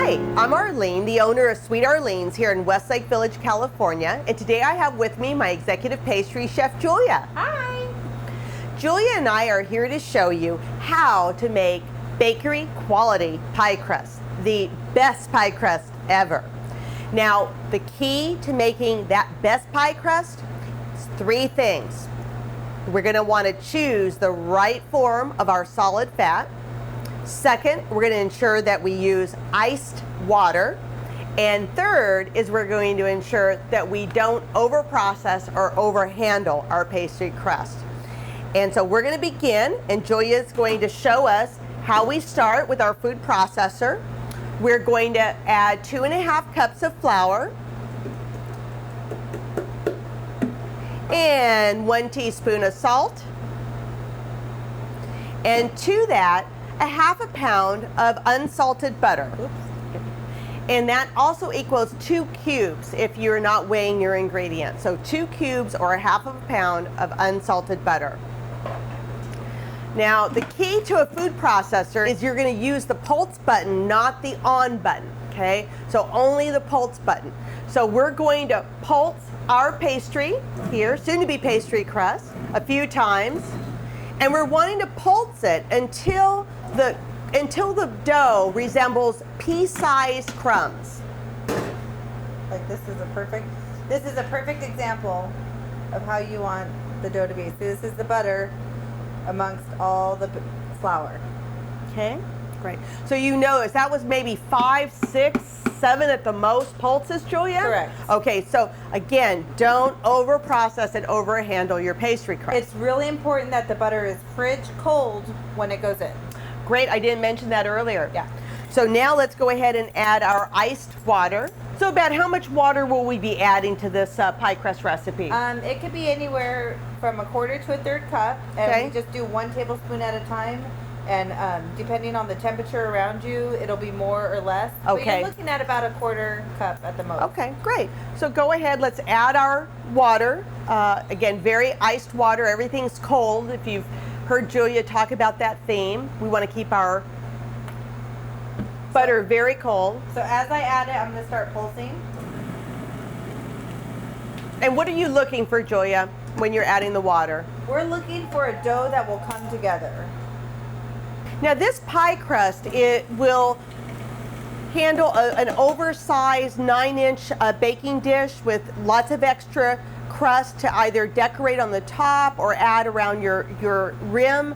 Hi, I'm Arleen, the owner of Sweet Arlene's here in Westlake Village, California. And today I have with me my executive pastry chef, Julia. Hi. Julia and I are here to show you how to make bakery quality pie crust, the best pie crust ever. Now, the key to making that best pie crust is three things. We're going to want to choose the right form of our solid fat. Second, we're going to ensure that we use iced water. And third is we're going to ensure that we don't overprocess or overhandle our pastry crust. And so we're going to begin, and Julia is going to show us how we start with our food processor. We're going to add 2½ cups of flour and 1 teaspoon of salt. And to that, 1/2 pound of unsalted butter. Oops. And that also equals 2 cubes if you're not weighing your ingredients. So 2 cubes or 1/2 pound of unsalted butter. Now, the key to a food processor is you're going to use the pulse button, not the on button, okay? So only the pulse button. So we're going to pulse our pastry here, soon to be pastry crust, a few times. And we're wanting to pulse it until the dough resembles pea-sized crumbs. Like this is a perfect example of how you want the dough to be. So this is the butter amongst all the flour. Okay, great. So you notice that was maybe 5, 6, 7 at the most pulses, Julia? Correct. Okay, so again, don't overprocess and overhandle your pastry crust. It's really important that the butter is fridge cold when it goes in. Great, I didn't mention that earlier. Yeah. So now let's go ahead and add our iced water. So about how much water will we be adding to this pie crust recipe? It could be anywhere from 1/4 to 1/3 cup, and Okay. we just do 1 tablespoon at a time. And depending on the temperature around you, it'll be more or less. Okay. But you're looking at about 1/4 cup at the most. Okay, great. So go ahead, let's add our water. Again, very iced water. Everything's cold. If you've heard Julia talk about that theme, we want to keep our butter very cold. So as I add it, I'm going to start pulsing. And what are you looking for, Julia, when you're adding the water? We're looking for a dough that will come together. Now this pie crust, it will handle an oversized 9-inch baking dish with lots of extra crust to either decorate on the top or add around your rim.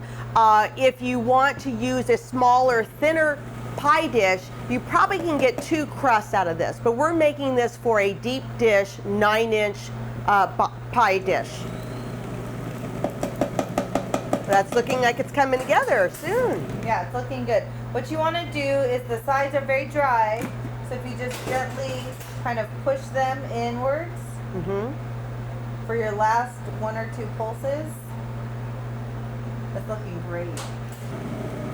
If you want to use a smaller, thinner pie dish, you probably can get 2 crusts out of this, but we're making this for a deep dish 9-inch pie dish. That's looking like it's coming together soon. Yeah, it's looking good. What you want to do is the sides are very dry, so if you just gently kind of push them inwards for your last 1 or 2 pulses. That's looking great.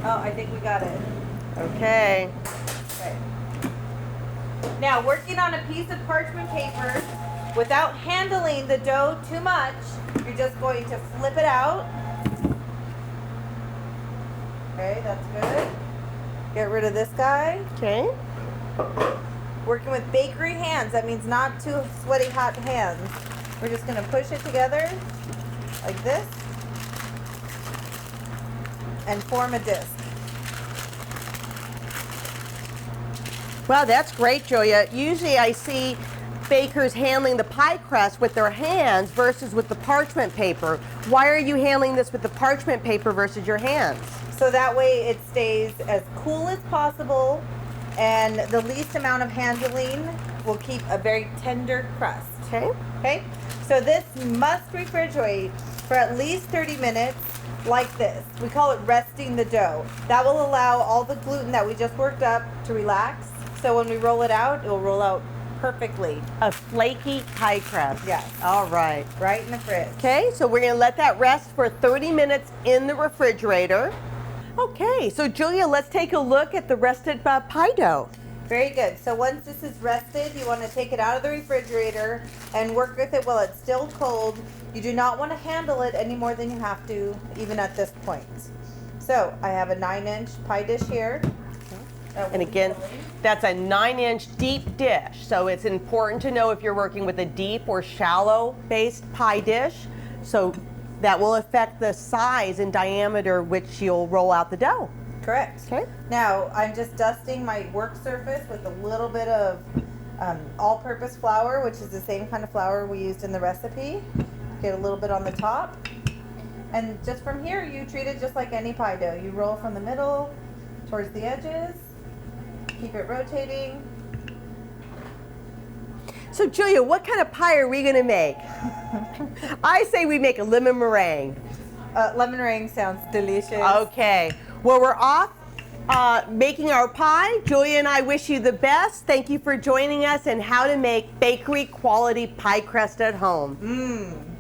Oh, I think we got it. Okay. Okay. Now, working on a piece of parchment paper without handling the dough too much, you're just going to flip it out. Okay, that's good. Get rid of this guy. Okay. Working with bakery hands, that means not too sweaty hot hands. We're just going to push it together like this and form a disc. Well, that's great, Julia. Usually I see bakers handling the pie crust with their hands versus with the parchment paper. Why are you handling this with the parchment paper versus your hands? So that way it stays as cool as possible, and the least amount of handling will keep a very tender crust. Okay. Okay? So this must refrigerate for at least 30 minutes like this. We call it resting the dough. That will allow all the gluten that we just worked up to relax. So when we roll it out, it will roll out perfectly. A flaky pie crust. Yes. All right. Right in the fridge. Okay, so we're going to let that rest for 30 minutes in the refrigerator. Okay, so Julia, let's take a look at the rested pie dough. Very good. So once this is rested, you want to take it out of the refrigerator and work with it while it's still cold. You do not want to handle it any more than you have to, even at this point. So I have a 9-inch pie dish here. And again, that's a 9-inch deep dish. So it's important to know if you're working with a deep or shallow based pie dish. So that will affect the size and diameter which you'll roll out the dough. Correct. Okay. Now I'm just dusting my work surface with a little bit of all-purpose flour, which is the same kind of flour we used in the recipe. Get a little bit on the top. And just from here, you treat it just like any pie dough. You roll from the middle towards the edges. Keep it rotating. So Julia, what kind of pie are we gonna make? I say we make a lemon meringue. Lemon meringue sounds delicious. Okay. Well, we're off making our pie. Julia and I wish you the best. Thank you for joining us in how to make bakery quality pie crust at home.